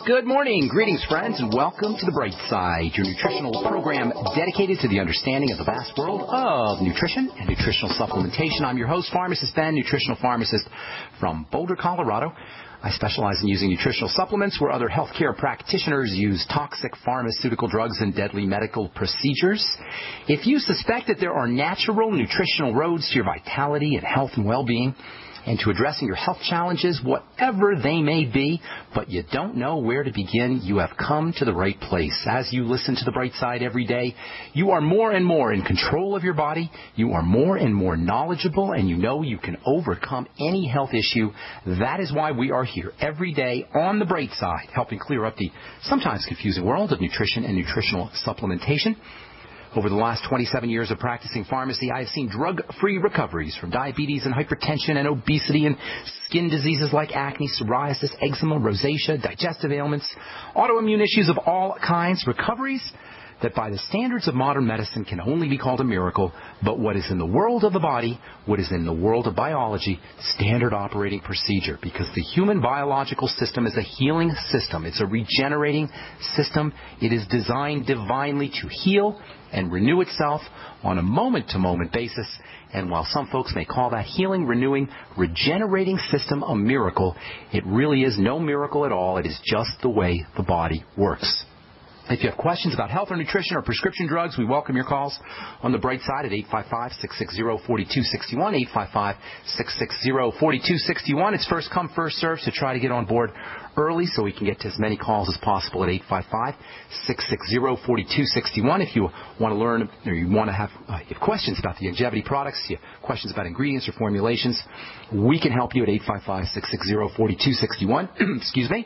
Good morning. Greetings, friends, and welcome to the Brightside, your nutritional program dedicated to the understanding of the vast world of nutrition and nutritional supplementation. I'm your host, Pharmacist Ben, nutritional pharmacist from Boulder, Colorado. I specialize in using nutritional supplements where other healthcare practitioners use toxic pharmaceutical drugs and deadly medical procedures. If you suspect that there are natural nutritional roads to your vitality and health and well-being, and to addressing your health challenges, whatever they may be, but you don't know where to begin, you have come to the right place. As you listen to the Bright Side every day, you are more and more in control of your body, you are more and more knowledgeable, and you know you can overcome any health issue. That is why we are here every day on the Bright Side, helping clear up the sometimes confusing world of nutrition and nutritional supplementation. Over the last 27 years of practicing pharmacy, I have seen drug-free recoveries from diabetes and hypertension and obesity and skin diseases like acne, psoriasis, eczema, rosacea, digestive ailments, autoimmune issues of all kinds, recoveries that by the standards of modern medicine can only be called a miracle, but what is in the world of the body, what is in the world of biology, standard operating procedure, because the human biological system is a healing system. It's a regenerating system. It is designed divinely to heal and renew itself on a moment-to-moment basis. And while some folks may call that healing, renewing, regenerating system a miracle, it really is no miracle at all. It is just the way the body works. If you have questions about health or nutrition or prescription drugs, we welcome your calls on the Bright Side at 855-660-4261, 855-660-4261. It's first come, first served, so try to get on board early so we can get to as many calls as possible at 855-660-4261. If you want to learn or you want to have questions about the longevity products, you have questions about ingredients or formulations, we can help you at 855-660-4261. Excuse me.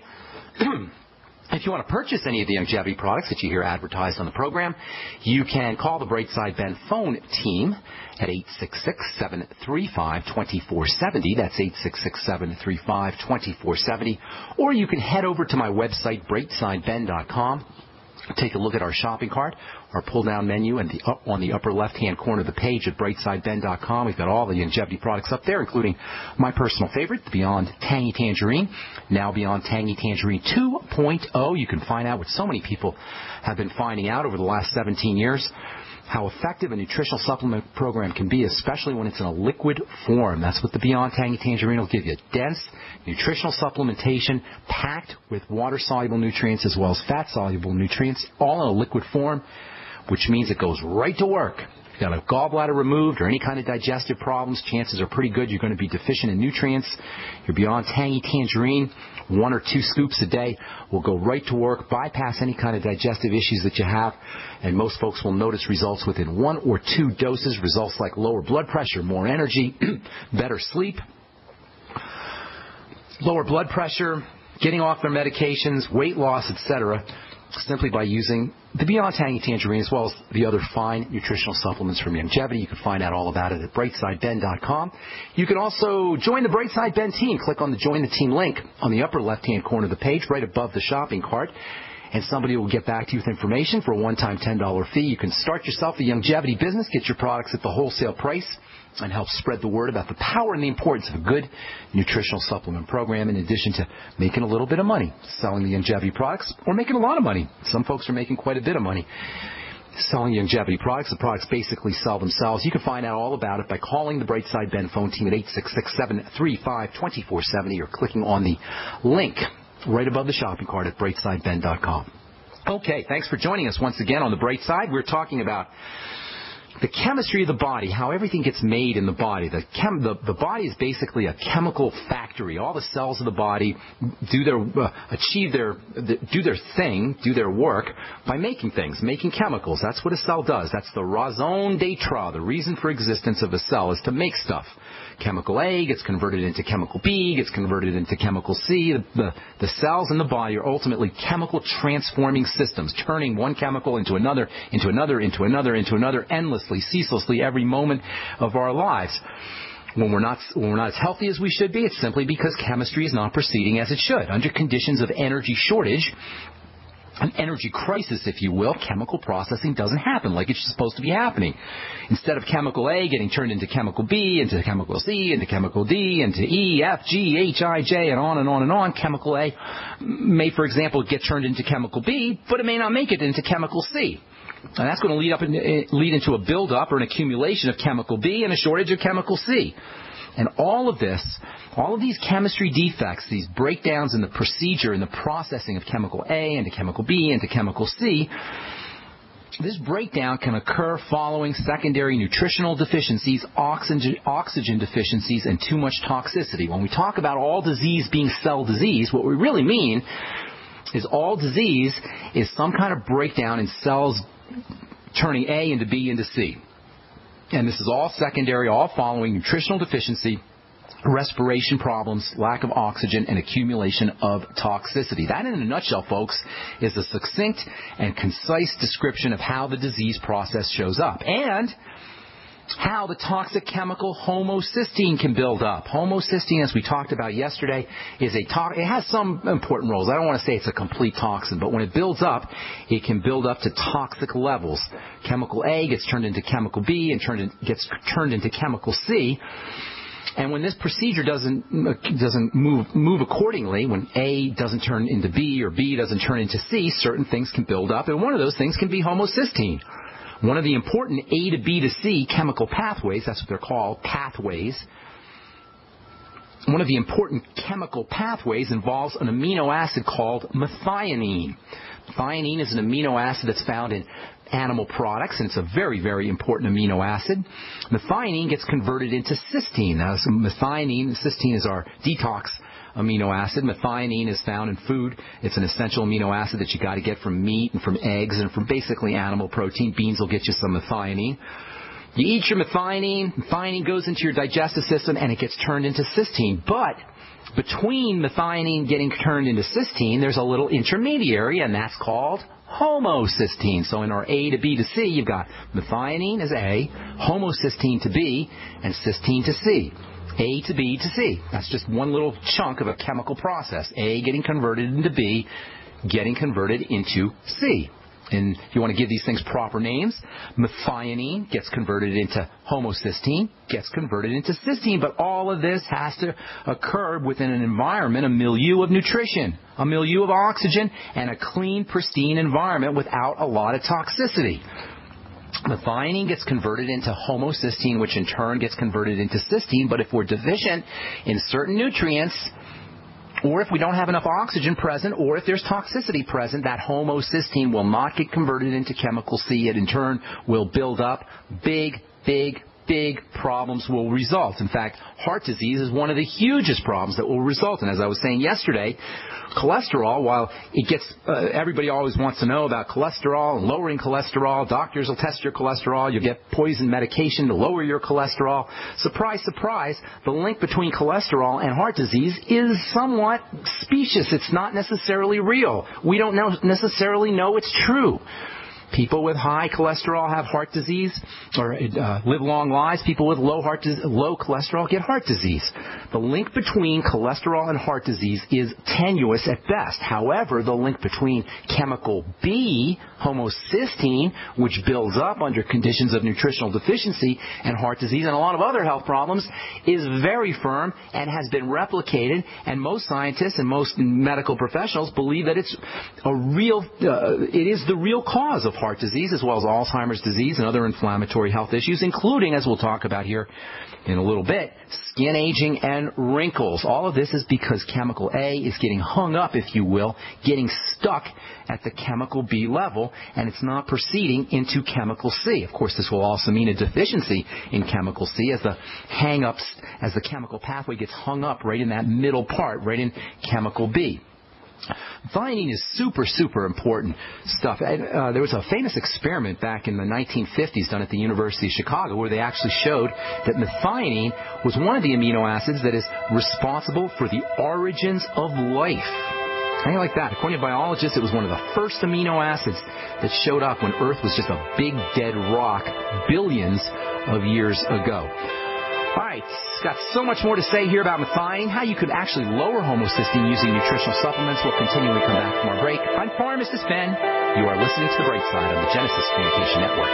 If you want to purchase any of the longevity products that you hear advertised on the program, you can call the Brightside Ben phone team at 866-735-2470. That's 866-735-2470. Or you can head over to my website, brightsideben.com. Take a look at our shopping cart, our pull-down menu, and on the upper left-hand corner of the page at brightsideben.com. We've got all the longevity products up there, including my personal favorite, the Beyond Tangy Tangerine, now Beyond Tangy Tangerine 2.0. You can find out what so many people have been finding out over the last 17 years, how effective a nutritional supplement program can be, especially when it's in a liquid form. That's what the Beyond Tangy Tangerine will give you. Dense nutritional supplementation packed with water-soluble nutrients as well as fat-soluble nutrients, all in a liquid form, which means it goes right to work. If you've got a gallbladder removed or any kind of digestive problems, chances are pretty good you're going to be deficient in nutrients. Your Beyond Tangy Tangerine, 1 or 2 scoops a day, will go right to work, bypass any kind of digestive issues that you have, and most folks will notice results within 1 or 2 doses, results like lower blood pressure, more energy, better sleep, lower blood pressure, getting off their medications, weight loss, etc., simply by using the Beyond Tangy Tangerine as well as the other fine nutritional supplements from longevity. You can find out all about it at brightsideben.com. You can also join the Brightside Ben team. Click on the Join the Team link on the upper left-hand corner of the page, right above the shopping cart, and somebody will get back to you with information for a one-time $10 fee. You can start yourself a longevity business, get your products at the wholesale price, and help spread the word about the power and the importance of a good nutritional supplement program, in addition to making a little bit of money selling the longevity products or making a lot of money. Some folks are making quite a bit of money selling longevity products. The products basically sell themselves. You can find out all about it by calling the Brightside Ben phone team at 866-735-2470 or clicking on the link right above the shopping cart at brightsideben.com. Okay, thanks for joining us once again on the Bright Side. We're talking about the chemistry of the body, how everything gets made in the body. The body is basically a chemical factory. All the cells of the body do their work by making things, making chemicals. That's what a cell does. That's the raison d'etre. The reason for existence of a cell is to make stuff. Chemical A gets converted into chemical B, gets converted into chemical C. The cells in the body are ultimately chemical transforming systems, turning one chemical into another, into another, into another, into another, endlessly, ceaselessly, every moment of our lives. When we're not as healthy as we should be, it's simply because chemistry is not proceeding as it should. Under conditions of energy shortage, an energy crisis, if you will, chemical processing doesn't happen like it's supposed to be happening. Instead of chemical A getting turned into chemical B, into chemical C, into chemical D, into E, F, G, H, I, J, and on and on and on, chemical A may, for example, get turned into chemical B, but it may not make it into chemical C. And that's going to lead into a buildup or an accumulation of chemical B and a shortage of chemical C. And all of these chemistry defects, these breakdowns in the procedure and the processing of chemical A into chemical B into chemical C, this breakdown can occur following secondary nutritional deficiencies, oxygen deficiencies, and too much toxicity. When we talk about all disease being cell disease, what we really mean is all disease is some kind of breakdown in cells turning A into B into C. And this is all secondary, all following nutritional deficiency, respiration problems, lack of oxygen, and accumulation of toxicity. That, in a nutshell, folks, is a succinct and concise description of how the disease process shows up and how the toxic chemical homocysteine can build up. Homocysteine, as we talked about yesterday, it has some important roles. I don't want to say it's a complete toxin, but when it builds up, it can build up to toxic levels. Chemical A gets turned into chemical B and gets turned into chemical C. And when this procedure doesn't move accordingly, when A doesn't turn into B or B doesn't turn into C, certain things can build up, and one of those things can be homocysteine. One of the important A to B to C chemical pathways, that's what they're called, pathways. One of the important chemical pathways involves an amino acid called methionine. Methionine is an amino acid that's found in animal products, and it's a very, very important amino acid. Methionine gets converted into cysteine. Now, cysteine is our detox amino acid. Methionine is found in food. It's an essential amino acid that you got to get from meat and from eggs and from basically animal protein. Beans will get you some methionine. You eat your methionine goes into your digestive system and it gets turned into cysteine. But between methionine getting turned into cysteine, there's a little intermediary, and that's called homocysteine. So in our A to B to C, you've got methionine as A, homocysteine to B, and cysteine to C. A to B to C. That's just one little chunk of a chemical process. A getting converted into B, getting converted into C. And if you want to give these things proper names, methionine gets converted into homocysteine, gets converted into cysteine. But all of this has to occur within an environment, a milieu of nutrition, a milieu of oxygen, and a clean, pristine environment without a lot of toxicity. Methionine gets converted into homocysteine, which in turn gets converted into cysteine. But if we're deficient in certain nutrients, or if we don't have enough oxygen present, or if there's toxicity present, that homocysteine will not get converted into chemical C. It in turn will build up. Big problems will result. In fact, heart disease is one of the hugest problems that will result. And as I was saying yesterday, cholesterol, while it gets, everybody always wants to know about cholesterol and lowering cholesterol. Doctors will test your cholesterol. You'll get poison medication to lower your cholesterol. Surprise, surprise, the link between cholesterol and heart disease is somewhat specious. It's not necessarily real. We don't necessarily know it's true. People with high cholesterol have heart disease or live long lives. People with low cholesterol get heart disease. The link between cholesterol and heart disease is tenuous at best. However, the link between chemical B, homocysteine, which builds up under conditions of nutritional deficiency, and heart disease and a lot of other health problems is very firm and has been replicated. And most scientists and most medical professionals believe that it is the real cause of heart disease, as well as Alzheimer's disease and other inflammatory health issues, including, as we'll talk about here in a little bit, skin aging and wrinkles. All of this is because chemical A is getting hung up, if you will, getting stuck at the chemical B level, and it's not proceeding into chemical C. Of course, this will also mean a deficiency in chemical C as the hang-ups, as the chemical pathway gets hung up right in that middle part, right in chemical B. Methionine is super important stuff. There was a famous experiment back in the 1950s done at the University of Chicago where they actually showed that methionine was one of the amino acids that is responsible for the origins of life. How do you like that? According to biologists, it was one of the first amino acids that showed up when Earth was just a big dead rock billions of years ago. All right, got so much more to say here about methionine, how you could actually lower homocysteine using nutritional supplements. We'll continue when we come back from our break. I'm Pharmacist Ben. You are listening to The Brightside on the Genesis Communication Network.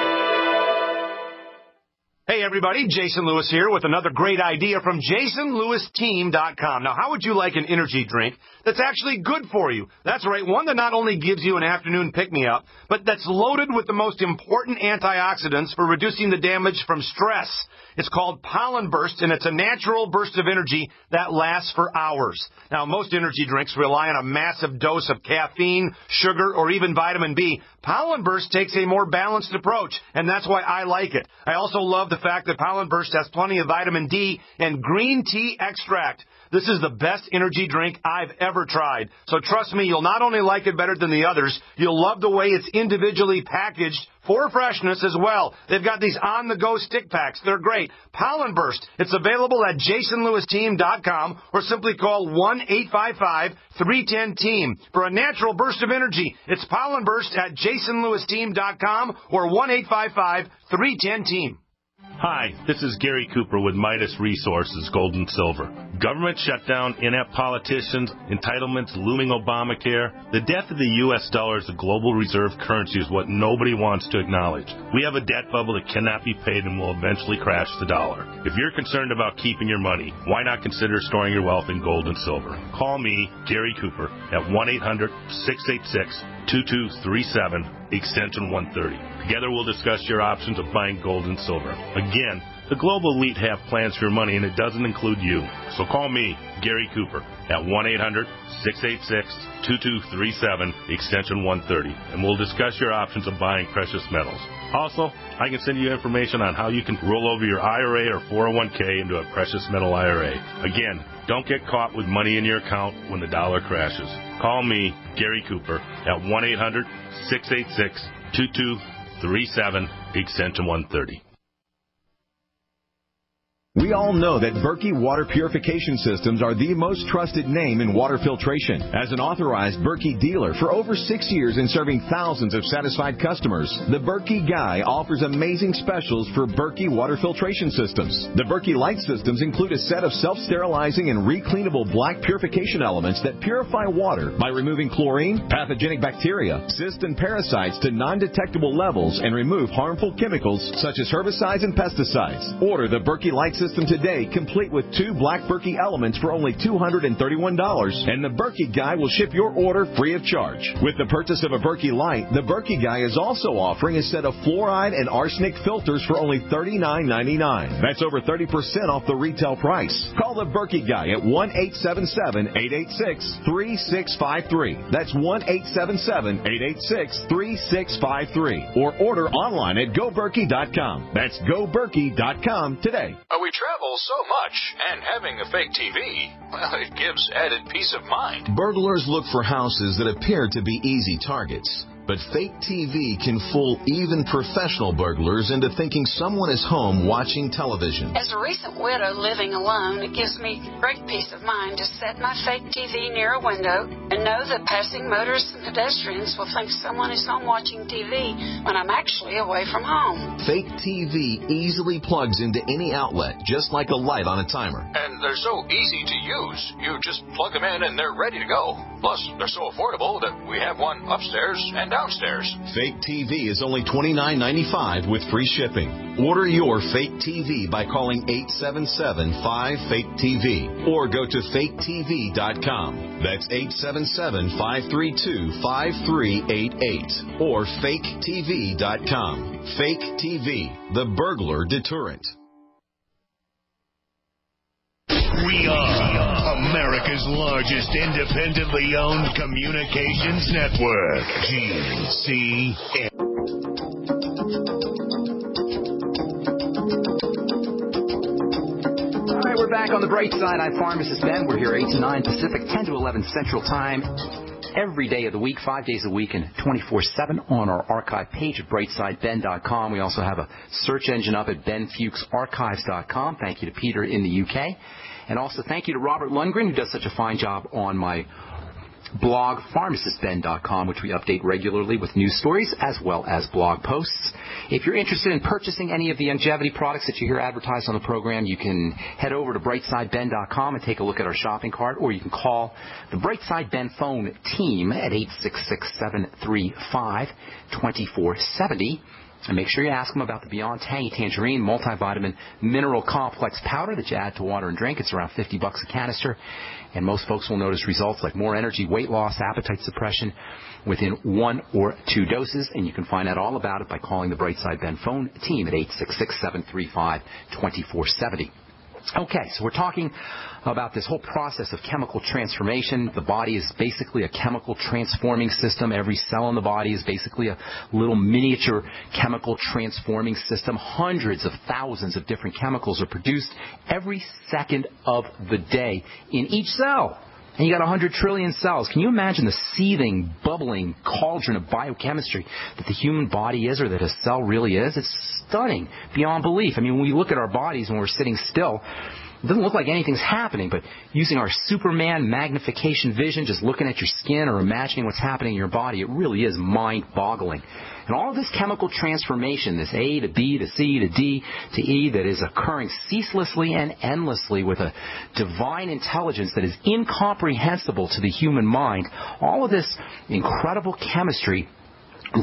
Hey, everybody, Jason Lewis here with another great idea from JasonLewisTeam.com. Now, how would you like an energy drink that's actually good for you? That's right, one that not only gives you an afternoon pick-me-up, but that's loaded with the most important antioxidants for reducing the damage from stress. It's called Pollen Burst, and it's a natural burst of energy that lasts for hours. Now, most energy drinks rely on a massive dose of caffeine, sugar, or even vitamin B. Pollen Burst takes a more balanced approach, and that's why I like it. I also love the fact that Pollen Burst has plenty of vitamin D and green tea extract. This is the best energy drink I've ever tried. So trust me, you'll not only like it better than the others, you'll love the way it's individually packaged for freshness as well. They've got these on-the-go stick packs. They're great. Pollen Burst. It's available at JasonLewisTeam.com or simply call 1-855-310-TEAM for a natural burst of energy. It's Pollen Burst at JasonLewisTeam.com or 1-855-310-TEAM. Hi, this is Gary Cooper with Midas Resources, Gold and Silver. Government shutdown, inept politicians, entitlements, looming Obamacare. The death of the U.S. dollar as a global reserve currency is what nobody wants to acknowledge. We have a debt bubble that cannot be paid and will eventually crash the dollar. If you're concerned about keeping your money, why not consider storing your wealth in gold and silver? Call me, Gary Cooper, at 1-800-686-2237, extension 130. Together we'll discuss your options of buying gold and silver. Again, the global elite have plans for your money, and it doesn't include you. So call me, Gary Cooper, at 1-800-686-2237, extension 130, and we'll discuss your options of buying precious metals. Also, I can send you information on how you can roll over your IRA or 401k into a precious metal IRA. Again, don't get caught with money in your account when the dollar crashes. Call me, Gary Cooper, at 1-800-686-2237, extension 130. We all know that Berkey Water Purification Systems are the most trusted name in water filtration. As an authorized Berkey dealer for over 6 years and serving thousands of satisfied customers, the Berkey Guy offers amazing specials for Berkey Water Filtration Systems. The Berkey Light Systems include a set of self-sterilizing and recleanable black purification elements that purify water by removing chlorine, pathogenic bacteria, cysts, and parasites to non-detectable levels and remove harmful chemicals such as herbicides and pesticides. Order the Berkey Light System today, complete with 2 black Berkey elements for only $231, and the Berkey Guy will ship your order free of charge. With the purchase of a Berkey Light, the Berkey Guy is also offering a set of fluoride and arsenic filters for only $39.99. That's over 30% off the retail price. Call the Berkey Guy at 1-877-886-3653. That's 1-877-886-3653. Or order online at GoBerkey.com. That's GoBerkey.com today. We travel so much, and having a fake TV, well, it gives added peace of mind. Burglars look for houses that appear to be easy targets. But fake TV can fool even professional burglars into thinking someone is home watching television. As a recent widow living alone, it gives me great peace of mind to set my fake TV near a window and know that passing motorists and pedestrians will think someone is home watching TV when I'm actually away from home. Fake TV easily plugs into any outlet, just like a light on a timer. And they're so easy to use. You just plug them in and they're ready to go. Plus, they're so affordable that we have one upstairs and downstairs. Fake TV is only $29.95 with free shipping. Order your fake TV by calling 877-5-FAKE-TV or go to faketv.com. That's 877-532-5388 or faketv.com. Fake TV, the burglar deterrent. We are America's largest independently owned communications network, GCN. All right, we're back on the bright side. I'm Pharmacist Ben. We're here 8 to 9 Pacific, 10 to 11 Central Time. Every day of the week, 5 days a week, and 24/7 on our archive page at brightsideben.com. We also have a search engine up at benfuchsarchives.com. Thank you to Peter in the UK. And also thank you to Robert Lundgren, who does such a fine job on my blog, pharmacistben.com, which we update regularly with news stories as well as blog posts. If you're interested in purchasing any of the longevity products that you hear advertised on the program, you can head over to brightsideben.com and take a look at our shopping cart, or you can call the Brightside Ben phone team at 866-735-2470. And make sure you ask them about the Beyond Tangy Tangerine multivitamin mineral complex powder that you add to water and drink. It's around $50 a canister. And most folks will notice results like more energy, weight loss, appetite suppression within 1 or 2 doses. And you can find out all about it by calling the Brightside Ben phone team at 866-735-2470. Okay, so we're talking about this whole process of chemical transformation. The body is basically a chemical transforming system. Every cell in the body is basically a little miniature chemical transforming system. Hundreds of thousands of different chemicals are produced every second of the day in each cell. And you got 100 trillion cells. Can you imagine the seething, bubbling cauldron of biochemistry that the human body is, or that a cell really is? It's stunning beyond belief. I mean, when we look at our bodies when we're sitting still, it doesn't look like anything's happening, but using our Superman magnification vision, just looking at your skin or imagining what's happening in your body, it really is mind-boggling. And all of this chemical transformation, this A to B to C to D to E, that is occurring ceaselessly and endlessly with a divine intelligence that is incomprehensible to the human mind, all of this incredible chemistry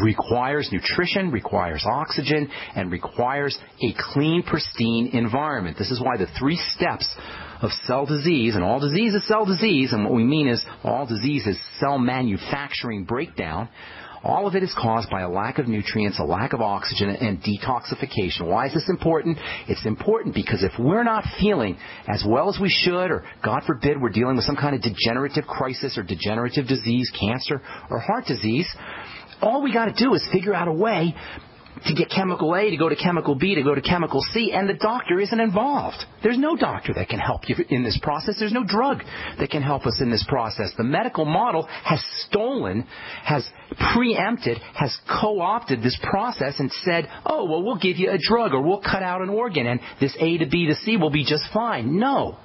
requires nutrition, requires oxygen, and requires a clean, pristine environment. This is why the 3 steps of cell disease, and all disease is cell disease, and what we mean is all disease is cell manufacturing breakdown. All of it is caused by a lack of nutrients, a lack of oxygen, and detoxification. Why is this important? It's important because if we're not feeling as well as we should, or God forbid we're dealing with some kind of degenerative crisis or degenerative disease, cancer or heart disease, all we got to do is figure out a way to get chemical A to go to chemical B to go to chemical C, and the doctor isn't involved. There's no doctor that can help you in this process. There's no drug that can help us in this process. The medical model has stolen, has preempted, has co-opted this process and said, oh, well, we'll give you a drug, or we'll cut out an organ, and this A to B to C will be just fine. No,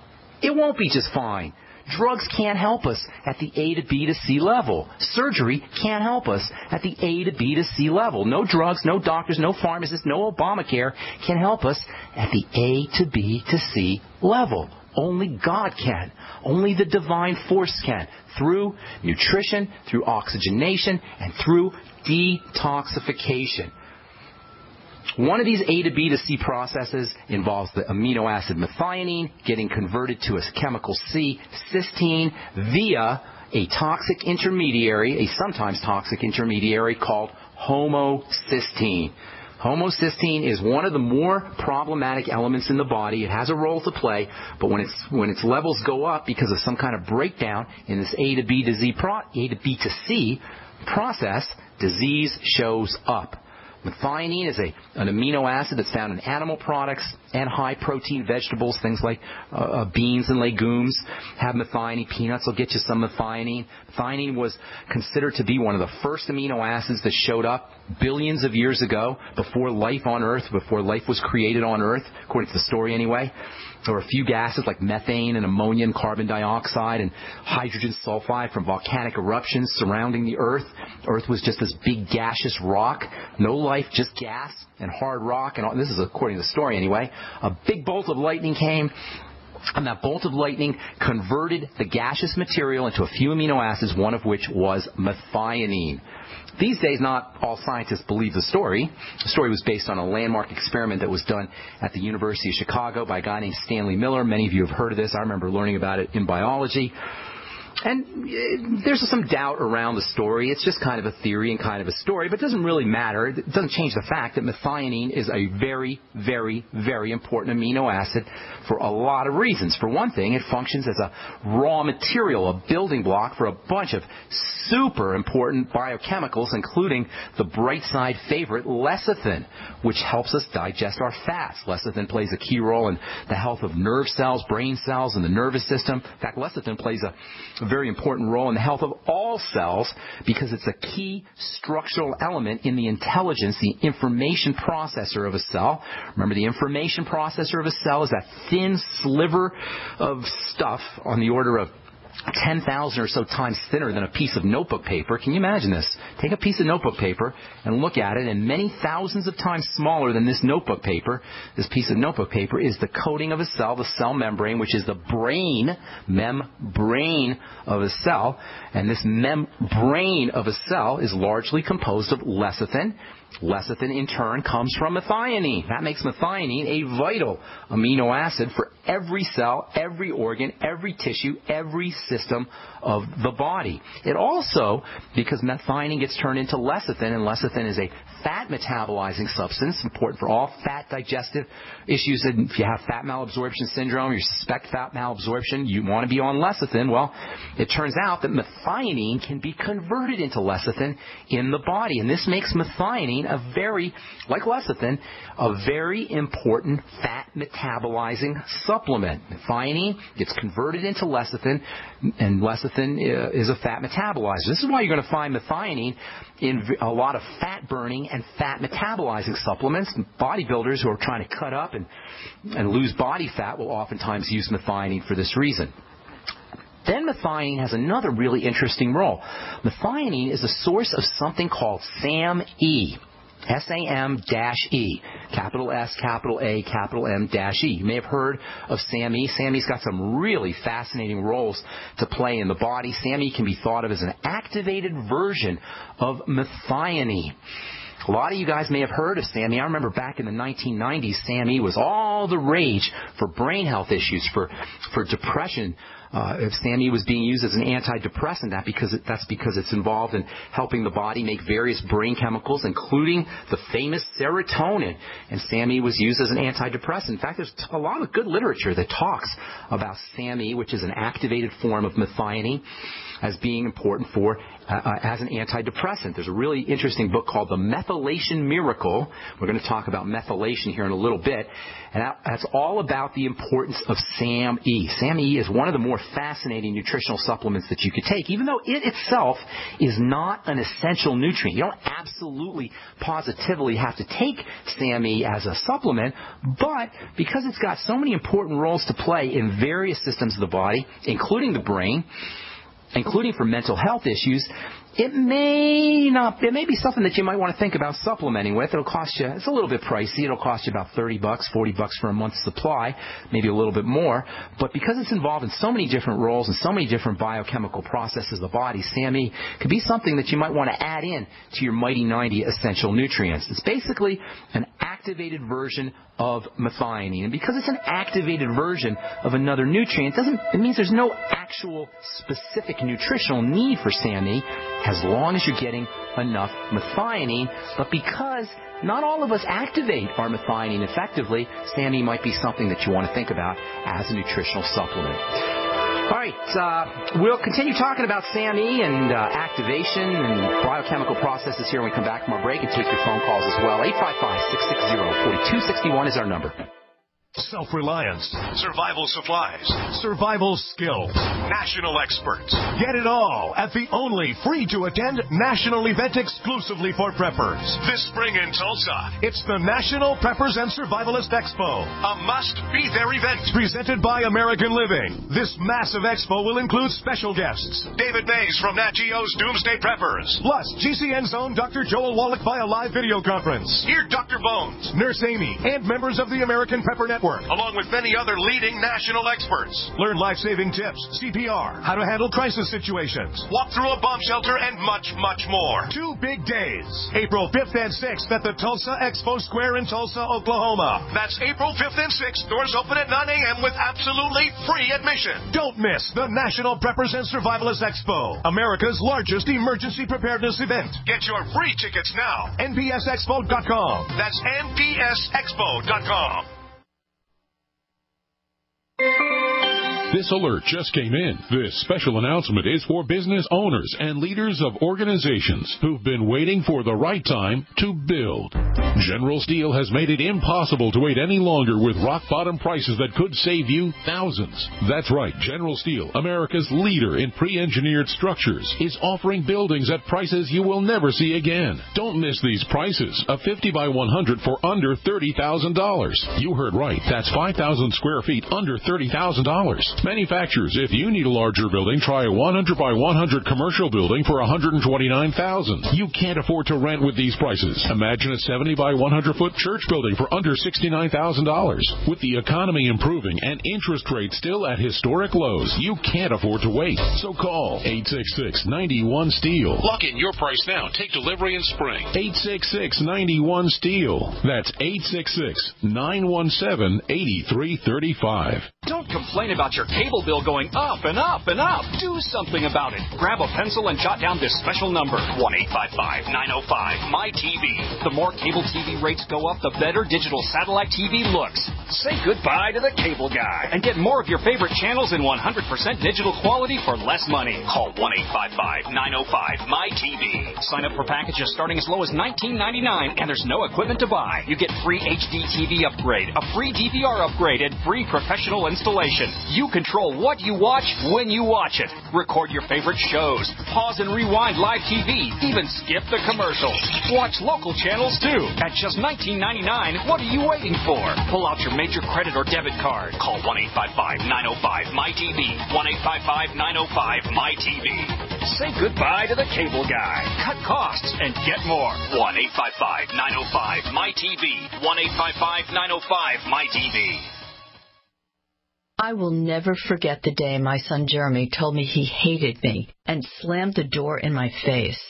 it won't be just fine. Drugs can't help us at the A to B to C level. Surgery can't help us at the A to B to C level. No drugs, no doctors, no pharmacists, no Obamacare can help us at the A to B to C level. Only God can. Only the divine force can. Through nutrition, through oxygenation, and through detoxification. One of these A to B to C processes involves the amino acid methionine getting converted to a chemical C, cysteine, via a toxic intermediary, a sometimes toxic intermediary called homocysteine. Homocysteine is one of the more problematic elements in the body. It has a role to play, but when its levels go up because of some kind of breakdown in this A to B to C process, disease shows up. Methionine is an amino acid that's found in animal products and high-protein vegetables. Things like beans and legumes have methionine. Peanuts will get you some methionine. Methionine was considered to be one of the first amino acids that showed up billions of years ago, before life on Earth, before life was created on Earth, according to the story anyway. There were a few gases like methane and ammonia and carbon dioxide and hydrogen sulfide from volcanic eruptions surrounding the Earth. Earth was just this big gaseous rock. No life, just gas and hard rock. And this is according to the story anyway. A big bolt of lightning came, and that bolt of lightning converted the gaseous material into a few amino acids, one of which was methionine. These days, not all scientists believe the story. The story was based on a landmark experiment that was done at the University of Chicago by a guy named Stanley Miller. Many of you have heard of this. I remember learning about it in biology. And there's some doubt around the story. It's just kind of a theory and kind of a story, but it doesn't really matter. It doesn't change the fact that methionine is a very, very, very important amino acid for a lot of reasons. For one thing, it functions as a raw material, a building block for a bunch of super important biochemicals, including the Brightside favorite, lecithin, which helps us digest our fats. Lecithin plays a key role in the health of nerve cells, brain cells, and the nervous system. In fact, lecithin plays a very important role in the health of all cells because it's a key structural element in the intelligence, the information processor of a cell. Remember, the information processor of a cell is that thin sliver of stuff on the order of 10,000 or so times thinner than a piece of notebook paper. Can you imagine this? Take a piece of notebook paper and look at it, and many thousands of times smaller than this notebook paper, this piece of notebook paper, is the coating of a cell, the cell membrane, which is the membrane of a cell. And this membrane of a cell is largely composed of lecithin. Lecithin, in turn, comes from methionine. That makes methionine a vital amino acid for every cell, every organ, every tissue, every system of the body. It also, because methionine gets turned into lecithin, and lecithin is a fat metabolizing substance, important for all fat digestive issues. And if you have fat malabsorption syndrome, you suspect fat malabsorption, you want to be on lecithin. Well, it turns out that methionine can be converted into lecithin in the body. And this makes methionine like lecithin, a very important fat metabolizing supplement. Methionine gets converted into lecithin, and lecithin is a fat metabolizer. This is why you're going to find methionine in a lot of fat burning and fat metabolizing supplements. Bodybuilders who are trying to cut up and lose body fat will oftentimes use methionine for this reason. Then methionine has another really interesting role. Methionine is a source of something called SAM-E. SAM-E, capital S, capital A, capital M-E. You may have heard of SAM-E. SAM-E's got some really fascinating roles to play in the body. SAM-E can be thought of as an activated version of methionine. A lot of you guys may have heard of SAM-E. I remember back in the 1990s, SAM-E was all the rage for brain health issues, for depression. If SAM-E was being used as an antidepressant, that's because it's involved in helping the body make various brain chemicals, including the famous serotonin. And SAM-E was used as an antidepressant. In fact, there's a lot of good literature that talks about SAM-E, which is an activated form of methionine, as being important for as an antidepressant. There's a really interesting book called The Methylation Miracle. We're going to talk about methylation here in a little bit. And that's all about the importance of SAM-E. SAM-E is one of the more fascinating nutritional supplements that you could take, even though it itself is not an essential nutrient. You don't absolutely, positively have to take SAM-E as a supplement, but because it's got so many important roles to play in various systems of the body, including the brain, including for mental health issues, it may be something that you might want to think about supplementing with. It'll cost you, it's a little bit pricey. It'll cost you about $30, $40 for a month's supply, maybe a little bit more. But because it's involved in so many different roles and so many different biochemical processes of the body, SAM-E could be something that you might want to add in to your Mighty 90 essential nutrients. It's basically an activated version of methionine. And because it's an activated version of another nutrient, it means there's no actual specific nutritional need for SAM-E as long as you're getting enough methionine. But because not all of us activate our methionine effectively, SAM-E might be something that you want to think about as a nutritional supplement. All right, we'll continue talking about SAM-E and activation and biochemical processes here when we come back from our break, and take your phone calls as well. 855-660-4261 is our number. Self-reliance, survival supplies, survival skills, national experts. Get it all at the only free-to-attend national event exclusively for preppers. This spring in Tulsa, it's the National Preppers and Survivalist Expo, a must-be-there event presented by American Living. This massive expo will include special guests, David Mays from Nat Geo's Doomsday Preppers, plus GCN's own Dr. Joel Wallach via live video conference. Hear Dr. Bones, Nurse Amy, and members of the American Prepper Network, along with many other leading national experts. Learn life-saving tips, CPR, how to handle crisis situations, walk through a bomb shelter, and much, much more. 2 big days, April 5th and 6th at the Tulsa Expo Square in Tulsa, Oklahoma. That's April 5th and 6th. Doors open at 9 a.m. with absolutely free admission. Don't miss the National Preppers and Survivalists Expo, America's largest emergency preparedness event. Get your free tickets now. NPSExpo.com. That's NPSExpo.com. This alert just came in. This special announcement is for business owners and leaders of organizations who've been waiting for the right time to build. General Steel has made it impossible to wait any longer with rock-bottom prices that could save you thousands. That's right, General Steel, America's leader in pre-engineered structures, is offering buildings at prices you will never see again. Don't miss these prices. A 50 by 100 for under $30,000. You heard right. That's 5,000 square feet under $30,000. Manufacturers, if you need a larger building, try a 100 by 100 commercial building for $129,000. You can't afford to rent with these prices. Imagine a 70 by 100 foot church building for under $69,000. With the economy improving and interest rates still at historic lows, you can't afford to wait. So call 866-91-STEEL. Lock in your price now. Take delivery in spring. 866-91-STEEL. That's 866-917-8335. Don't complain about your cable bill going up and up and up. Do something about it. Grab a pencil and jot down this special number, 1-855-905-MY-TV. The more cable TV rates go up, the better digital satellite TV looks. Say goodbye to the cable guy and get more of your favorite channels in 100% digital quality for less money. Call 1-855-905-MY-TV. Sign up for packages starting as low as $19.99, and there's no equipment to buy. You get free HD TV upgrade, a free DVR upgrade, and free professional installation. You control what you watch when you watch it. Record your favorite shows. Pause and rewind live TV. Even skip the commercials. Watch local channels too. At just $19.99, what are you waiting for? Pull out your major credit or debit card. Call 1-855-905-MY-TV. 1-855-905-MY-TV. Say goodbye to the cable guy. Cut costs and get more. 1-855-905-MY-TV. 1-855-905-MY-TV. I will never forget the day my son Jeremy told me he hated me and slammed the door in my face.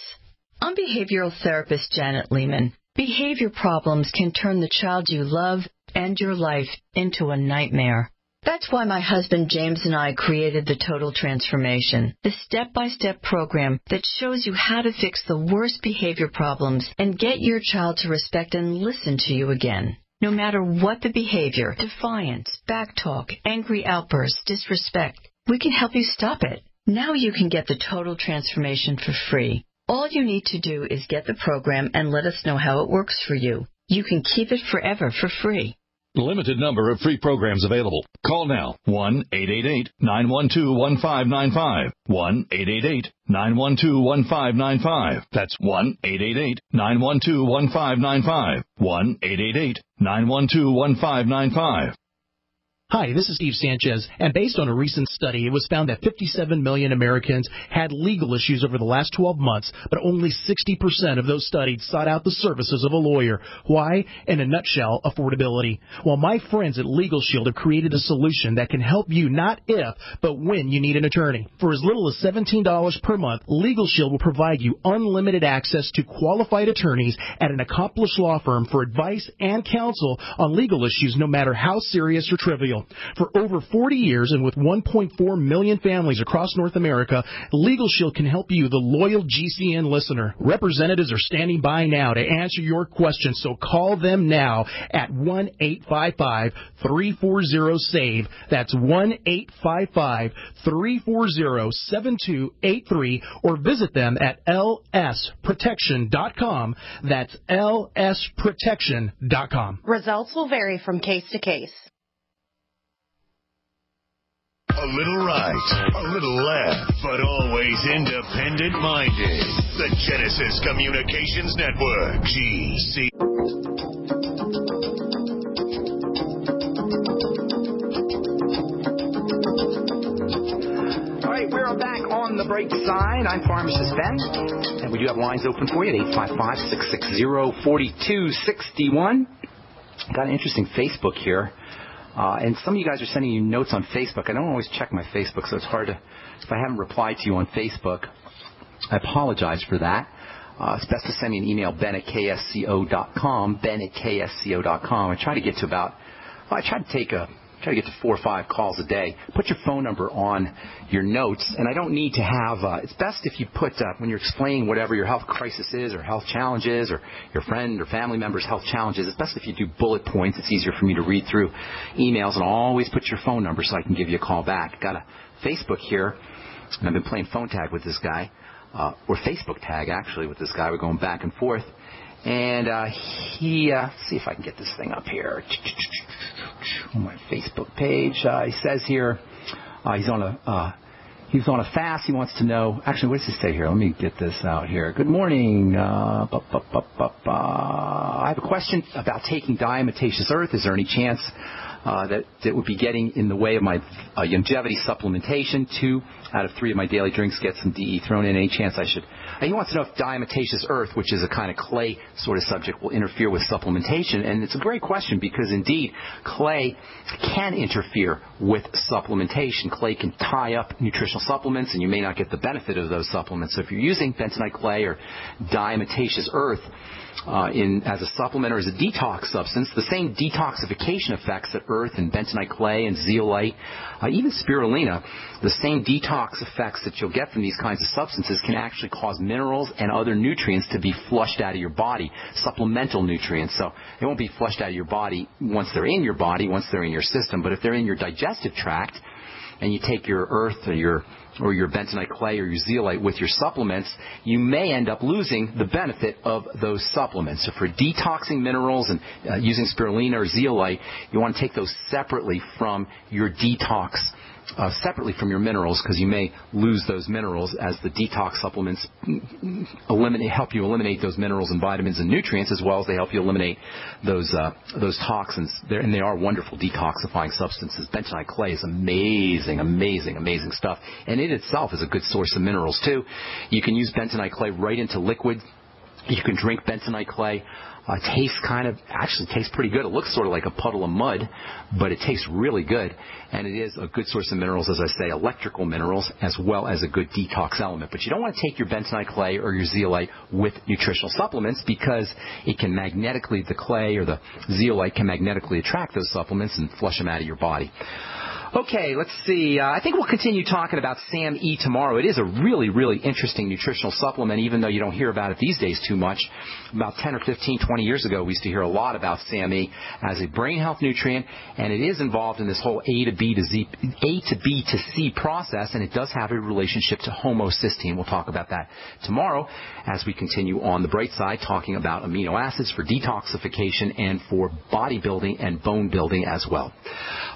I'm behavioral therapist Janet Lehman. Behavior problems can turn the child you love and your life into a nightmare. That's why my husband James and I created the Total Transformation, the step-by-step program that shows you how to fix the worst behavior problems and get your child to respect and listen to you again. No matter what the behavior, defiance, backtalk, angry outbursts, disrespect, we can help you stop it. Now you can get the Total Transformation for free. All you need to do is get the program and let us know how it works for you. You can keep it forever for free. Limited number of free programs available. Call now. 1-888-912-1595. 1-888-912-1595. That's 1-888-912-1595. 1-888-912-1595. Hi, this is Steve Sanchez, and based on a recent study, it was found that 57 million Americans had legal issues over the last 12 months, but only 60% of those studied sought out the services of a lawyer. Why? In a nutshell, affordability. Well, my friends at Legal Shield have created a solution that can help you not if, but when you need an attorney. For as little as $17 per month, Legal Shield will provide you unlimited access to qualified attorneys at an accomplished law firm for advice and counsel on legal issues, no matter how serious or trivial. For over 40 years and with 1.4 million families across North America, Legal Shield can help you, the loyal GCN listener. Representatives are standing by now to answer your questions, so call them now at 1-855-340-SAVE. That's 1-855-340-7283, or visit them at lsprotection.com. That's lsprotection.com. Results will vary from case to case. A little right, a little left, but always independent-minded. The Genesis Communications Network, GC. All right, we're back on the Brightside. I'm Pharmacist Ben, and we do have lines open for you at 855-660-4261. Got an interesting Facebook here. And some of you guys are sending you notes on Facebook. I don't always check my Facebook, so it's hard to, if I haven't replied to you on Facebook, I apologize for that. It's best to send me an email, ben@ksco.com, ben@ksco.com. I try to get to get to 4 or 5 calls a day. Put your phone number on your notes, and I don't need to have, it's best if you put, when you're explaining whatever your health crisis is or health challenges or your friend or family member's health challenges, it's best if you do bullet points. It's easier for me to read through emails, and always put your phone number so I can give you a call back. Got a Facebook here, and I've been playing phone tag with this guy, or Facebook tag, actually, with this guy. We're going back and forth. And let's see if I can get this thing up here on my Facebook page. He says here he's on a fast. He wants to know. Actually, what does it say here? Let me get this out here. Good morning. I have a question about taking diatomaceous earth. Is there any chance that would be getting in the way of my longevity supplementation. 2 out of 3 of my daily drinks get some DE thrown in. Any chance I should? And he wants to know if diatomaceous earth, which is a kind of clay sort of subject, will interfere with supplementation. And it's a great question because, indeed, clay can interfere with supplementation. Clay can tie up nutritional supplements, and you may not get the benefit of those supplements. So if you're using bentonite clay or diatomaceous earth as a supplement or as a detox substance, the same detoxification effects that earth and bentonite clay and zeolite, even spirulina, the same detox effects that you'll get from these kinds of substances can actually cause minerals and other nutrients to be flushed out of your body, supplemental nutrients. So they won't be flushed out of your body once they're in your body, once they're in your system, but if they're in your digestive tract and you take your earth or your bentonite clay or your zeolite with your supplements, you may end up losing the benefit of those supplements. So for detoxing minerals and using spirulina or zeolite, you want to take those separately from your detox, separately from your minerals, because you may lose those minerals as the detox supplements help you eliminate those minerals and vitamins and nutrients, as well as they help you eliminate those toxins. And they are wonderful detoxifying substances. Bentonite clay is amazing, amazing, amazing stuff. And it itself is a good source of minerals, too. You can use bentonite clay right into liquid. You can drink bentonite clay. Tastes pretty good. It looks sort of like a puddle of mud, but it tastes really good. And it is a good source of minerals, as I say, electrical minerals, as well as a good detox element. But you don't want to take your bentonite clay or your zeolite with nutritional supplements because it can the clay or the zeolite can magnetically attract those supplements and flush them out of your body. Okay, let's see. I think we'll continue talking about SAM-E tomorrow. It is a really, really interesting nutritional supplement, even though you don't hear about it these days too much. About 10 or 15, 20 years ago, we used to hear a lot about SAM-E as a brain health nutrient, and it is involved in this whole A to B to C process, and it does have a relationship to homocysteine. We'll talk about that tomorrow as we continue on the bright side, talking about amino acids for detoxification and for bodybuilding and bone building as well.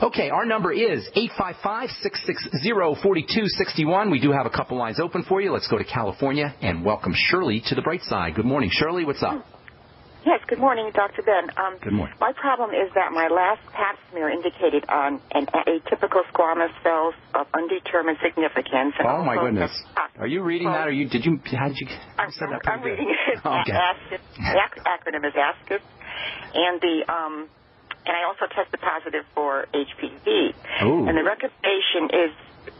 Okay, our number is 855-660-4261. We do have a couple lines open for you. Let's go to California and welcome Shirley to the bright side. Good morning, Shirley. What's up? Yes, good morning, Dr. Ben. Good morning. My problem is that my last pap smear indicated on an atypical squamous cells of undetermined significance. And oh, my goodness. Are you reading that? Or how did you say that? I'm reading it. Okay. The acronym is ASCUS. And I also tested positive for HPV. Ooh. And the recommendation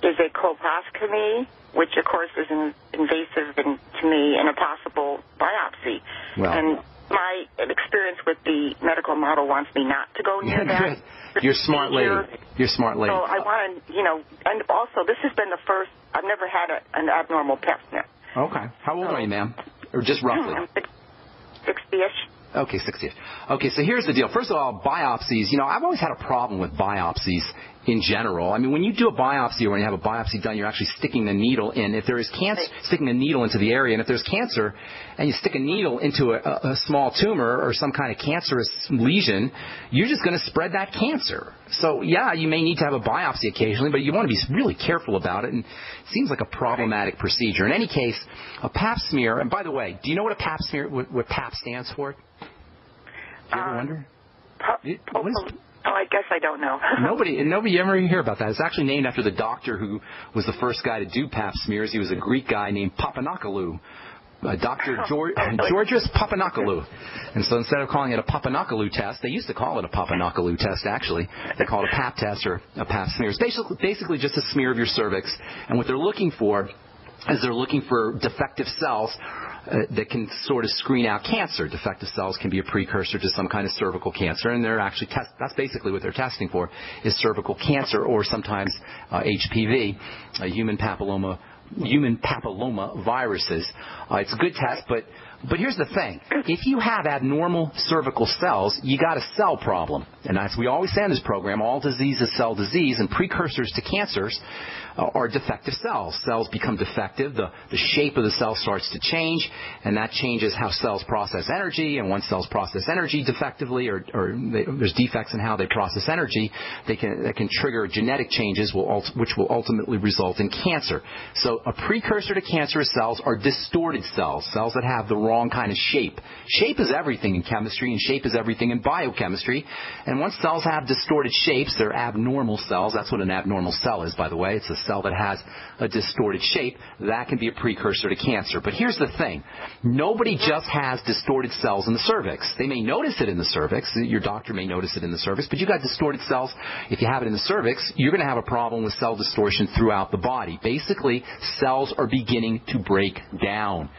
is a colposcopy, which, of course, is invasive to me, and a possible biopsy. Well. And my experience with the medical model wants me not to go near that. You're a smart lady. You're a smart lady. So I want to, and also this has been the first, I've never had an abnormal pap smear. Okay. How old are you, ma'am? Or just roughly? 60-ish. Okay, 60. Okay, so here's the deal. First of all, biopsies. I've always had a problem with biopsies in general. I mean, when you do a biopsy or when you have a biopsy done, you're actually sticking the needle in. If there is cancer, sticking a needle into the area, and if there's cancer and you stick a needle into a small tumor or some kind of cancerous lesion, you're just going to spread that cancer. So, yeah, you may need to have a biopsy occasionally, but you want to be really careful about it, and it seems like a problematic procedure. In any case, a pap smear, and by the way, do you know what a pap smear, what pap stands for? Do you ever wonder? I guess I don't know. Nobody ever hear about that. It's actually named after the doctor who was the first guy to do pap smears. He was a Greek guy named Papanakalu. Dr. Georgios Papanakalu. And so instead of calling it a Papanakalu test, they used to call it a Papanakalu test, actually. They call it a pap test or a pap smear. It's basically just a smear of your cervix. And what they're looking for is they're looking for defective cells that can sort of screen out cancer. Defective cells can be a precursor to some kind of cervical cancer, and they're actually that's basically what they're testing for, is cervical cancer or sometimes HPV, human papilloma viruses. It's a good test, but here's the thing. If you have abnormal cervical cells, you got a cell problem. And as we always say in this program, all disease is cell disease, and precursors to cancers are defective cells. Cells become defective. The shape of the cell starts to change, and that changes how cells process energy. And once cells process energy defectively, or there's defects in how they process energy, that can trigger genetic changes, which will ultimately result in cancer. So a precursor to cancerous cells are distorted cells, cells that have the wrong kind of shape. Shape is everything in chemistry, and shape is everything in biochemistry. And once cells have distorted shapes, they're abnormal cells. That's what an abnormal cell is, by the way. It's a cell that has a distorted shape. That can be a precursor to cancer. But here's the thing. Nobody just has distorted cells in the cervix. They may notice it in the cervix. Your doctor may notice it in the cervix. But you got distorted cells. If you have it in the cervix, you're going to have a problem with cell distortion throughout the body. Basically, cells are beginning to break down.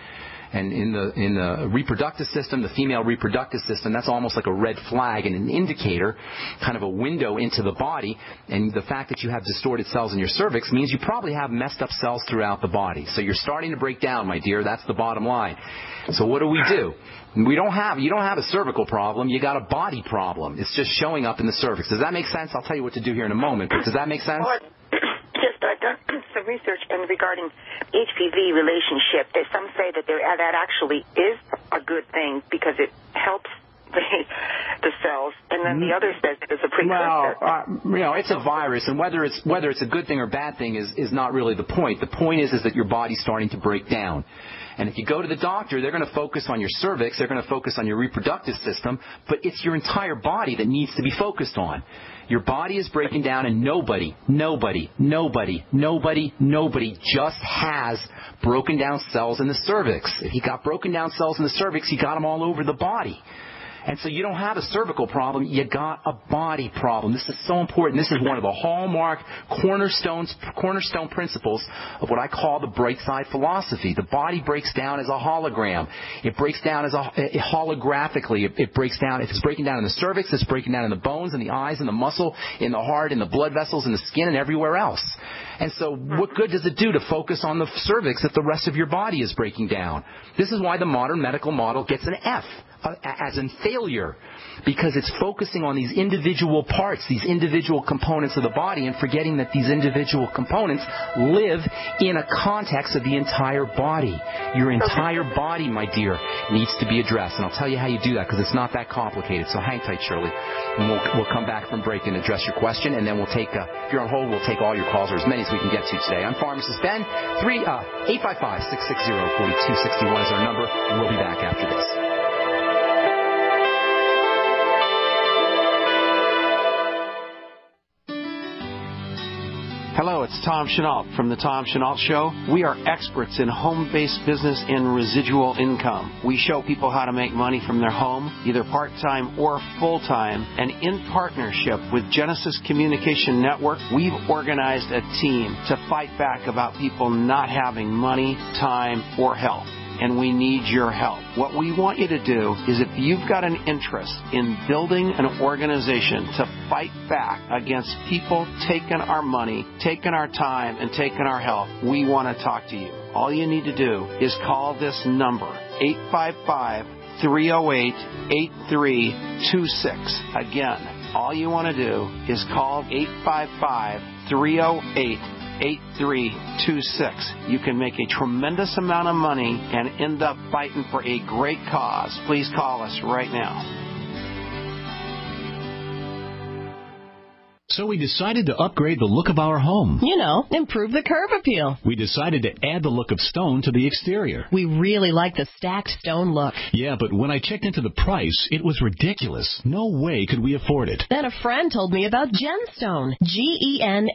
And in the reproductive system, the female reproductive system, that's almost like a red flag and an indicator, kind of a window into the body. And the fact that you have distorted cells in your cervix means you probably have messed up cells throughout the body. So you're starting to break down, my dear. That's the bottom line. So what do? You don't have a cervical problem. You got a body problem. It's just showing up in the cervix. Does that make sense? I'll tell you what to do here in a moment. But does that make sense? I've done some research regarding HPV relationship. Some say that that actually is a good thing because it helps the cells, and then the other says it's a precursor. Well, it's a virus, and whether it's a good thing or bad thing is not really the point. The point is that your body's starting to break down. And if you go to the doctor, they're going to focus on your cervix, they're going to focus on your reproductive system, but it's your entire body that needs to be focused on. Your body is breaking down, and nobody just has broken down cells in the cervix. If you got broken down cells in the cervix, you got them all over the body. And so you don't have a cervical problem, you got a body problem. This is so important. This is one of the hallmark cornerstone principles of what I call the Brightside philosophy. The body breaks down as a hologram. It breaks down as holographically. It breaks down. If it's breaking down in the cervix, it's breaking down in the bones, in the eyes, in the muscle, in the heart, in the blood vessels, in the skin, and everywhere else. And so what good does it do to focus on the cervix if the rest of your body is breaking down? This is why the modern medical model gets an F, as in failure, because it's focusing on these individual parts, these individual components of the body, and forgetting that these individual components live in a context of the entire body. Your entire body, my dear, needs to be addressed. And I'll tell you how you do that, because it's not that complicated. So hang tight, Shirley. And we'll come back from break and address your question, and then we'll take, if you're on hold, we'll take all your calls, or as many as we can get to today. I'm Pharmacist Ben. 855-660-4261 is our number. We'll be back after this. Hello, it's Tom Chenault from The Tom Chenault Show. We are experts in home-based business and residual income. We show people how to make money from their home, either part-time or full-time. And in partnership with Genesis Communication Network, we've organized a team to fight back about people not having money, time, or health. And we need your help. What we want you to do is, if you've got an interest in building an organization to fight back against people taking our money, taking our time, and taking our health, we want to talk to you. All you need to do is call this number, 855-308-8326. Again, all you want to do is call 855-308-8326. You can make a tremendous amount of money and end up fighting for a great cause. Please call us right now. So we decided to upgrade the look of our home. You know, improve the curb appeal. We decided to add the look of stone to the exterior. We really like the stacked stone look. Yeah, but when I checked into the price, it was ridiculous. No way could we afford it. Then a friend told me about Genstone. Genstone.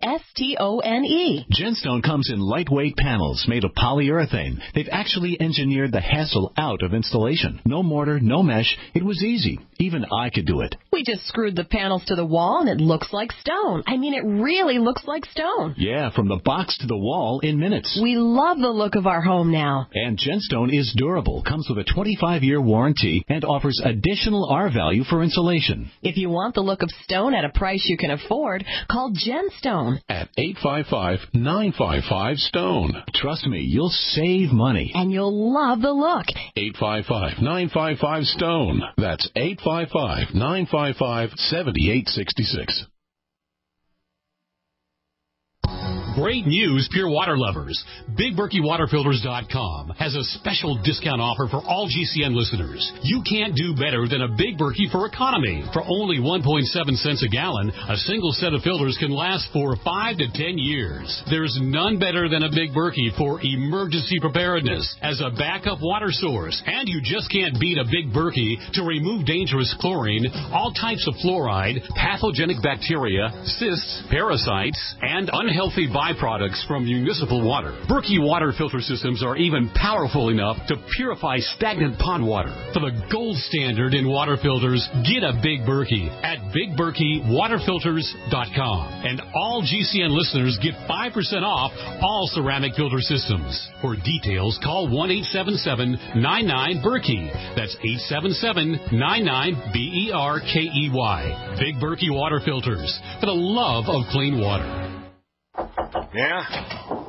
Genstone comes in lightweight panels made of polyurethane. They've actually engineered the hassle out of installation. No mortar, no mesh. It was easy. Even I could do it. We just screwed the panels to the wall and it looks like stone. I mean, it really looks like stone. Yeah, from the box to the wall in minutes. We love the look of our home now. And Genstone is durable, comes with a 25-year warranty, and offers additional R value for insulation. If you want the look of stone at a price you can afford, call Genstone at 855-955-STONE. Trust me, you'll save money. And you'll love the look. 855-955-STONE. That's 855-955-7866. Great news, pure water lovers. BigBerkeyWaterFilters.com has a special discount offer for all GCN listeners. You can't do better than a Big Berkey for economy. For only 1.7 cents a gallon, a single set of filters can last for 5 to 10 years. There's none better than a Big Berkey for emergency preparedness as a backup water source. And you just can't beat a Big Berkey to remove dangerous chlorine, all types of fluoride, pathogenic bacteria, cysts, parasites, and unhealthy byproducts from municipal water. Berkey water filter systems are even powerful enough to purify stagnant pond water. For the gold standard in water filters, get a Big Berkey at BigBerkeyWaterFilters.com. And all GCN listeners get 5% off all ceramic filter systems. For details, call 1-877-99-BERKEY. That's 877-99-BERKEY. Big Berkey Water Filters, for the love of clean water. Yeah?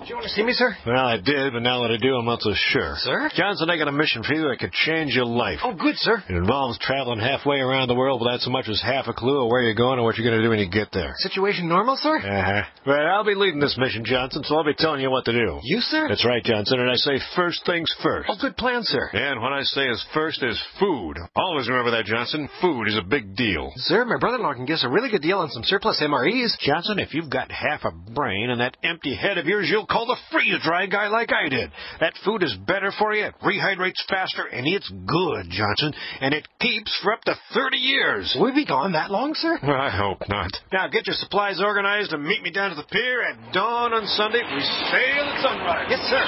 Did you want to see me, sir? Well, I did, but now that I do, I'm not so sure. Sir? Johnson, I got a mission for you that could change your life. Oh, good, sir. It involves traveling halfway around the world without so much as half a clue of where you're going or what you're going to do when you get there. Situation normal, sir? Uh-huh. Well, I'll be leading this mission, Johnson, so I'll be telling you what to do. You, sir? That's right, Johnson, and I say first things first. Oh, good plan, sir. And what I say is first is food. Always remember that, Johnson. Food is a big deal. Sir, my brother-in-law can give us a really good deal on some surplus MREs. Johnson, if you've got half a brain and that empty head of yours, you'll call the freeze-dry guy like I did. That food is better for you, it rehydrates faster, and it's good, Johnson, and it keeps for up to 30 years. Will we be gone that long, sir? I hope not. Now get your supplies organized and meet me down to the pier at dawn on Sunday. We sail at sunrise. Yes, sir.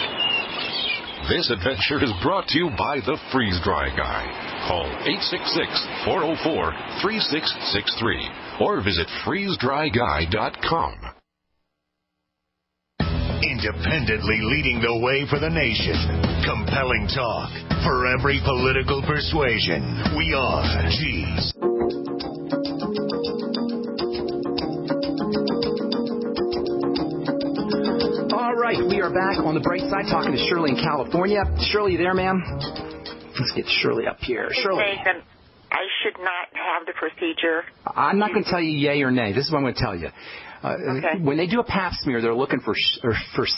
This adventure is brought to you by the Freeze Dry Guy. Call 866-404-3663 or visit freezedryguy.com. Independently leading the way for the nation. Compelling talk for every political persuasion. We are G's. All right, we are back on the Brightside talking to Shirley in California. Shirley, you there, ma'am? Let's get Shirley up here. Shirley. Nathan, I should not have the procedure. I'm not going to tell you yay or nay. This is what I'm going to tell you. Okay. When they do a pap smear, they're looking for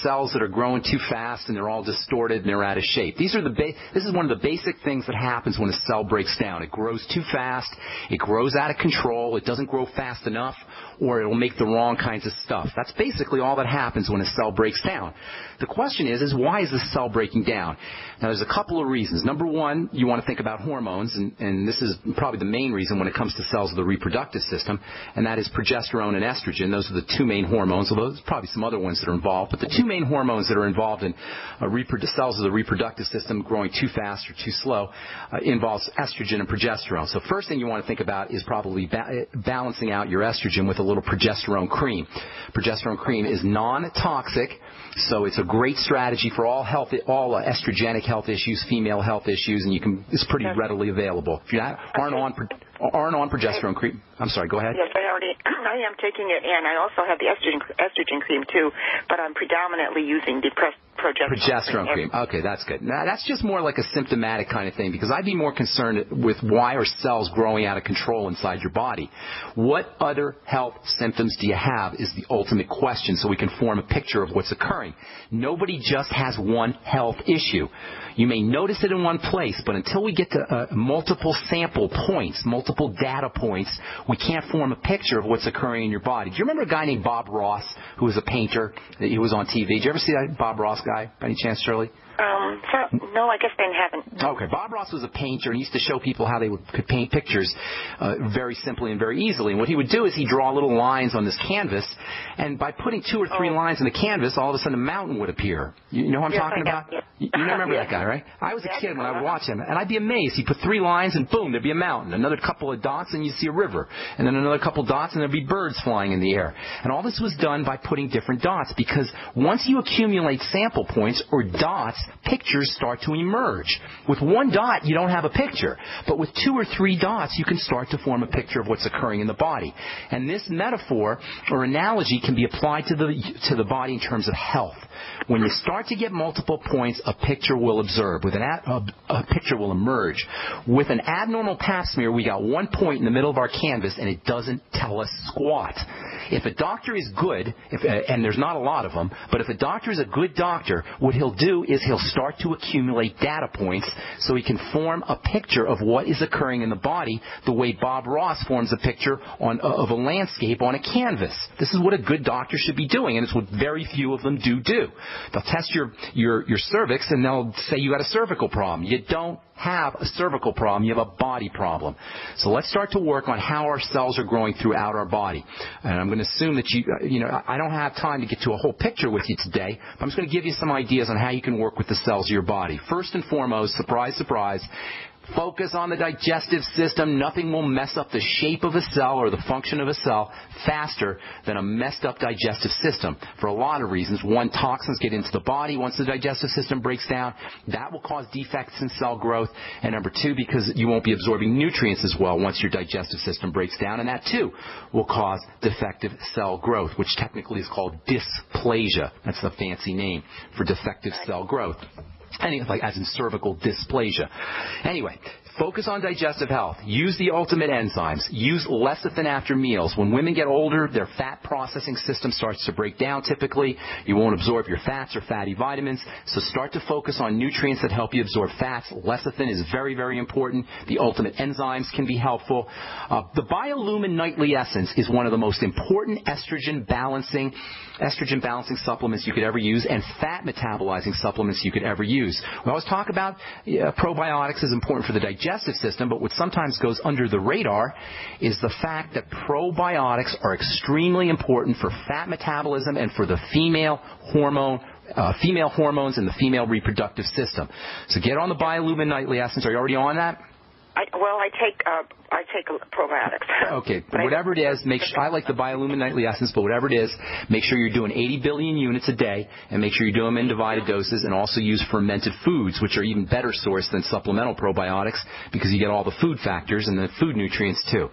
cells that are growing too fast and they're all distorted and they're out of shape. This is one of the basic things that happens when a cell breaks down. It grows too fast, it grows out of control, it doesn't grow fast enough, or it'll make the wrong kinds of stuff. That's basically all that happens when a cell breaks down. The question is why is the cell breaking down? Now, there's a couple of reasons. Number one, you want to think about hormones, and this is probably the main reason when it comes to cells of the reproductive system, and that is progesterone and estrogen. Those are the two main hormones, although there's probably some other ones that are involved. But the two main hormones that are involved in cells of the reproductive system growing too fast or too slow involves estrogen and progesterone. So first thing you want to think about is probably balancing out your estrogen with a little progesterone cream. Progesterone cream is non-toxic, so it's a great strategy for all estrogenic health issues, female health issues, and it's pretty readily available. If you aren't on progesterone cream, I'm sorry, go ahead. Yes, I am taking it, and I also have the estrogen cream too, but I'm predominantly using the progesterone cream. Okay, that's good. Now, that's just more like a symptomatic kind of thing, because I'd be more concerned with why are cells growing out of control inside your body. What other health symptoms do you have is the ultimate question, so we can form a picture of what's occurring. Nobody just has one health issue. You may notice it in one place, but until we get to multiple sample points, multiple data points, we can't form a picture of what's occurring in your body. Do you remember a guy named Bob Ross, who was a painter? He was on TV. Did you ever see that Bob Ross guy, by any chance, Shirley? No, I guess I haven't. Okay, Bob Ross was a painter and he used to show people how they could paint pictures very simply and very easily. And what he would do is he'd draw little lines on this canvas, and by putting 2 or 3 lines on the canvas, all of a sudden a mountain would appear. You know what I'm talking about? Yes. You remember that guy, right? I was a kid when I would watch him, and I'd be amazed. He'd put 3 lines, and boom, there'd be a mountain. Another couple of dots, and you'd see a river. And then another couple of dots, and there'd be birds flying in the air. And all this was done by putting different dots, because once you accumulate sample points or dots, pictures start to emerge. With 1 dot, you don't have a picture. But with 2 or 3 dots, you can start to form a picture of what's occurring in the body. And this metaphor or analogy can be applied to the body in terms of health. When you start to get multiple points, a picture will a picture will emerge. With an abnormal pap smear, we got 1 point in the middle of our canvas, and it doesn't tell us squat. If a doctor is good, and there's not a lot of them, but if a doctor is a good doctor, what he'll do is he'll start to accumulate data points so he can form a picture of what is occurring in the body the way Bob Ross forms a picture of a landscape on a canvas. This is what a good doctor should be doing, and it's what very few of them do. They'll test your cervix, and they'll say you got a cervical problem. You don't have a cervical problem, you have a body problem. So let's start to work on how our cells are growing throughout our body. And I'm going to assume that I don't have time to get to a whole picture with you today, but I'm just going to give you some ideas on how you can work with the cells of your body. First and foremost, surprise, surprise, focus on the digestive system. Nothing will mess up the shape of a cell or the function of a cell faster than a messed up digestive system for a lot of reasons. One, toxins get into the body once the digestive system breaks down. That will cause defects in cell growth. And number two, because you won't be absorbing nutrients as well once your digestive system breaks down. And that, too, will cause defective cell growth, which technically is called dysplasia. That's the fancy name for defective cell growth. Like as in cervical dysplasia. Anyway, focus on digestive health. Use the ultimate enzymes. Use lecithin after meals. When women get older, their fat processing system starts to break down typically. You won't absorb your fats or fatty vitamins. So start to focus on nutrients that help you absorb fats. Lecithin is very, very important. The ultimate enzymes can be helpful. The Biolumin Nightly Essence is one of the most important estrogen balancing supplements you could ever use, and fat metabolizing supplements you could ever use. We always talk about probiotics is important for the digestive system, but what sometimes goes under the radar is the fact that probiotics are extremely important for fat metabolism and for the female hormones and the female reproductive system. So get on the Biolumin Nightly Essence. Are you already on that? I take probiotics. Okay, but whatever it is, I like the Biolumin Nightly Essence, but whatever it is, make sure you're doing 80 billion units a day, and make sure you do them in divided doses, and also use fermented foods, which are even better sourced than supplemental probiotics, because you get all the food factors and the food nutrients too.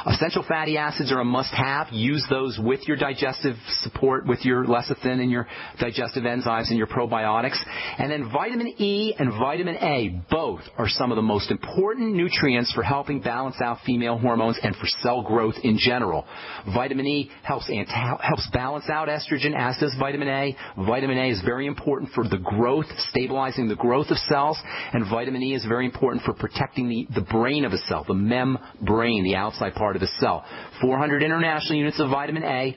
Essential fatty acids are a must-have. Use those with your digestive support, with your lecithin and your digestive enzymes and your probiotics. And then vitamin E and vitamin A, both are some of the most important nutrients for helping balance out female hormones and for cell growth in general. Vitamin E helps balance out estrogen, as does vitamin A. Vitamin A is very important for the growth, stabilizing the growth of cells, and vitamin E is very important for protecting the brain of a cell, the membrane, the outside part of the cell. 400 international units of vitamin E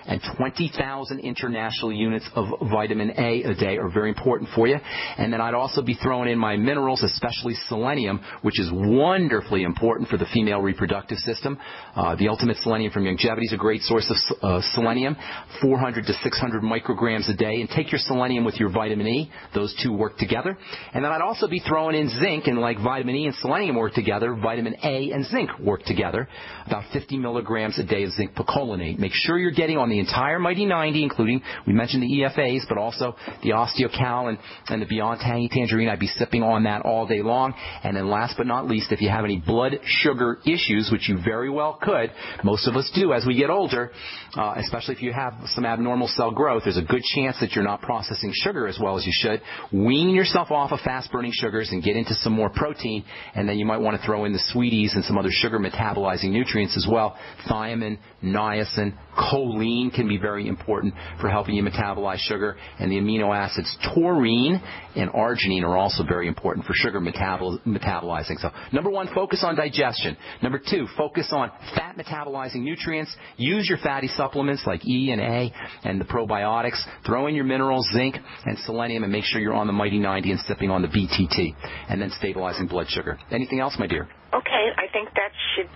and 20,000 international units of vitamin A a day are very important for you. And then I'd also be throwing in my minerals, especially selenium, which is wonderfully important for the female reproductive system. The Ultimate Selenium from Longevity is a great source of selenium, 400 to 600 micrograms a day. And take your selenium with your vitamin E. Those two work together. And then I'd also be throwing in zinc, and like vitamin E and selenium work together, vitamin A and zinc work together. About 50 milligrams a day of zinc picolinate. Make sure you're getting on the entire Mighty 90, including, we mentioned the EFAs, but also the Osteocal and the Beyond Tangy Tangerine. I'd be sipping on that all day long. And then last but not least, if you have any blood sugar issues, which you very well could, most of us do as we get older, especially if you have some abnormal cell growth, there's a good chance that you're not processing sugar as well as you should. Wean yourself off of fast-burning sugars and get into some more protein, and then you might want to throw in the sweeties and some other sugar-metabolizing nutrients as well. Thiamine, niacin, choline can be very important for helping you metabolize sugar, and the amino acids taurine and arginine are also very important for sugar metabolizing. So, number one, focus on digestion. Number two, focus on fat metabolizing nutrients. Use your fatty supplements like E and A and the probiotics. Throw in your minerals, zinc and selenium, and make sure you're on the Mighty 90 and sipping on the BTT, and then stabilizing blood sugar. Anything else, my dear? Okay, I think that should...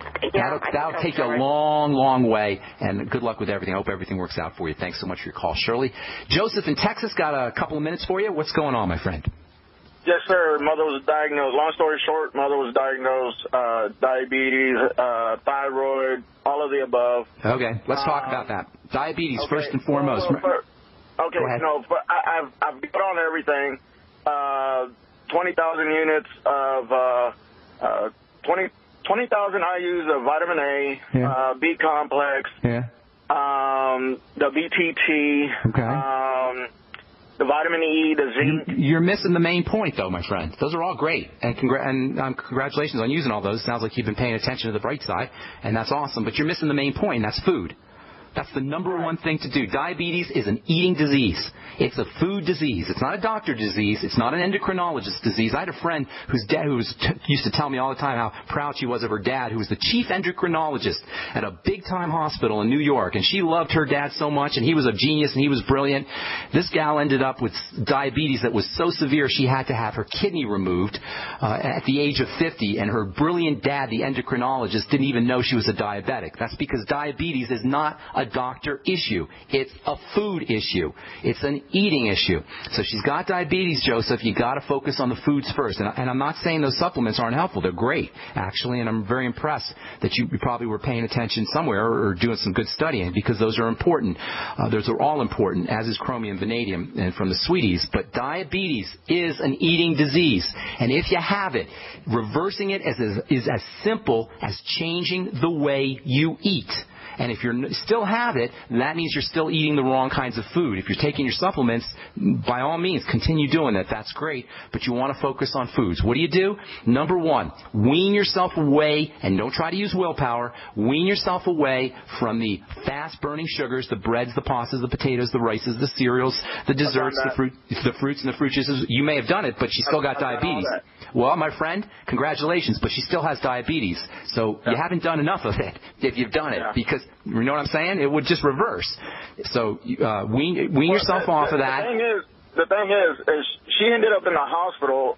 That'll take you a long, long way, and good luck with everything. I hope everything works out for you. Thanks so much for your call, Shirley. Joseph in Texas got a couple of minutes for you. What's going on, my friend? Yes, sir. Mother was diagnosed. Long story short, mother was diagnosed diabetes, thyroid, all of the above. Okay, let's talk about that. Diabetes, okay, first and foremost. Okay, no, but I've got on everything. 20,000 units of 20,000 IUs of vitamin A, B complex, the BTT, the vitamin E, the zinc. You're missing the main point, though, my friend. Those are all great, and congratulations on using all those. Sounds like you've been paying attention to the bright side, and that's awesome. But you're missing the main point, and that's food. That's the number one thing to do. Diabetes is an eating disease. It's a food disease. It's not a doctor disease. It's not an endocrinologist disease. I had a friend whose dad used to tell me all the time how proud she was of her dad, who was the chief endocrinologist at a big-time hospital in New York. And she loved her dad so much, and he was a genius, and he was brilliant. This gal ended up with diabetes that was so severe she had to have her kidney removed at the age of 50, and her brilliant dad, the endocrinologist, didn't even know she was a diabetic. That's because diabetes is not a doctor issue. It's a food issue. It's an eating issue. So she's got diabetes, Joseph. You got to focus on the foods first. And I'm not saying those supplements aren't helpful. They're great, actually, and I'm very impressed that you probably were paying attention somewhere or doing some good studying, because those are important. Those are all important, as is chromium, vanadium, and from the sweeties. But diabetes is an eating disease. And if you have it, reversing it is as simple as changing the way you eat. And if you still have it, that means you're still eating the wrong kinds of food. If you're taking your supplements, by all means, continue doing that. That's great. But you want to focus on foods. What do? Number one, wean yourself away, and don't try to use willpower. Wean yourself away from the fast-burning sugars, the breads, the pastas, the potatoes, the rices, the cereals, the desserts, the fruits and the fruit juices. You may have done it, but she's still got diabetes. Well, my friend, congratulations, but she still has diabetes. So you haven't done enough of it if you've done it, because you know what I'm saying? It would just reverse. So wean yourself off of that. The thing is she ended up in the hospital,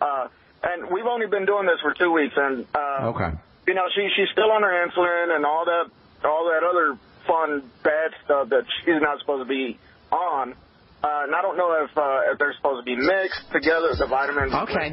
and we've only been doing this for 2 weeks, and okay. You know, she's still on her insulin and all that other fun bad stuff that she's not supposed to be on. And I don't know if they're supposed to be mixed together, the vitamins. Okay.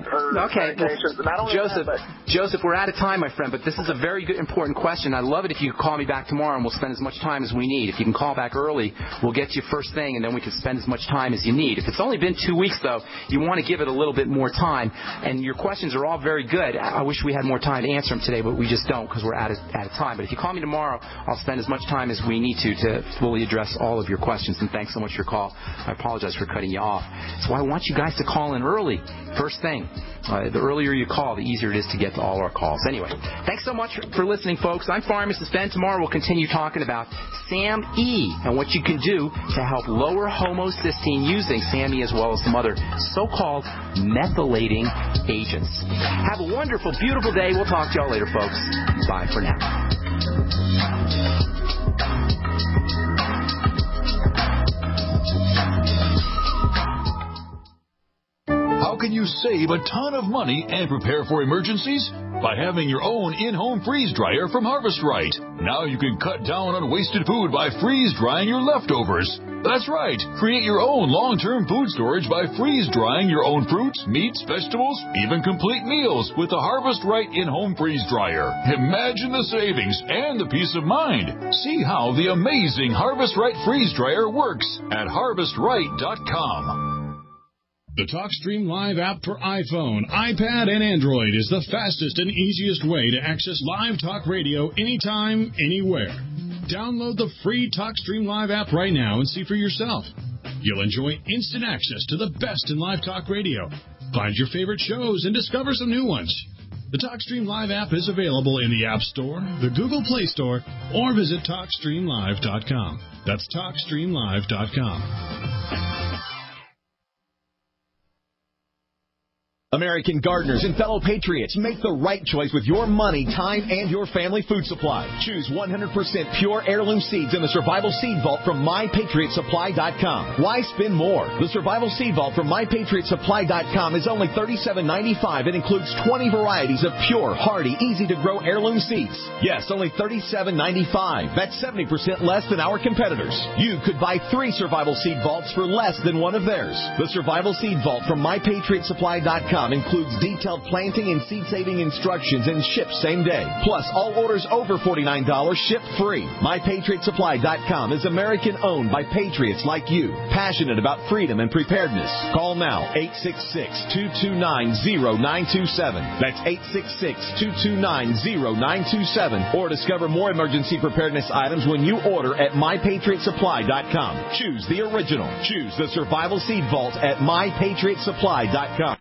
Joseph, we're out of time, my friend, but this is a very good, important question. I'd love it if you could call me back tomorrow, and we'll spend as much time as we need. If you can call back early, we'll get you first thing, and then we can spend as much time as you need. If it's only been 2 weeks, though, you want to give it a little bit more time. And your questions are all very good. I wish we had more time to answer them today, but we just don't, because we're out of time. But if you call me tomorrow, I'll spend as much time as we need to fully address all of your questions. And thanks so much for your call. I apologize for cutting you off. So I want you guys to call in early. First thing. The earlier you call, the easier it is to get to all our calls. Anyway, thanks so much for listening, folks. I'm Pharmacist Ben. Tomorrow we'll continue talking about SAM-E and what you can do to help lower homocysteine using SAM-E as well as some other so-called methylating agents. Have a wonderful, beautiful day. We'll talk to y'all later, folks. Bye for now. How can you save a ton of money and prepare for emergencies? By having your own in-home freeze dryer from Harvest Right. Now you can cut down on wasted food by freeze drying your leftovers. That's right. Create your own long-term food storage by freeze drying your own fruits, meats, vegetables, even complete meals with the Harvest Right in-home freeze dryer. Imagine the savings and the peace of mind. See how the amazing Harvest Right freeze dryer works at harvestright.com. The TalkStream Live app for iPhone, iPad, and Android is the fastest and easiest way to access live talk radio anytime, anywhere. Download the free TalkStream Live app right now and see for yourself. You'll enjoy instant access to the best in live talk radio. Find your favorite shows and discover some new ones. The TalkStream Live app is available in the App Store, the Google Play Store, or visit TalkStreamLive.com. That's TalkStreamLive.com. American gardeners and fellow patriots, make the right choice with your money, time, and your family food supply. Choose 100% pure heirloom seeds in the Survival Seed Vault from MyPatriotSupply.com. Why spend more? The Survival Seed Vault from MyPatriotSupply.com is only $37.95 and includes 20 varieties of pure, hardy, easy-to-grow heirloom seeds. Yes, only $37.95. That's 70% less than our competitors. You could buy 3 Survival Seed Vaults for less than one of theirs. The Survival Seed Vault from MyPatriotSupply.com MyPatriotSupply.com includes detailed planting and seed-saving instructions and ships same day. Plus, all orders over $49 ship free. MyPatriotSupply.com is American-owned by patriots like you, passionate about freedom and preparedness. Call now, 866-229-0927. That's 866-229-0927. Or discover more emergency preparedness items when you order at MyPatriotSupply.com. Choose the original. Choose the Survival Seed Vault at MyPatriotSupply.com.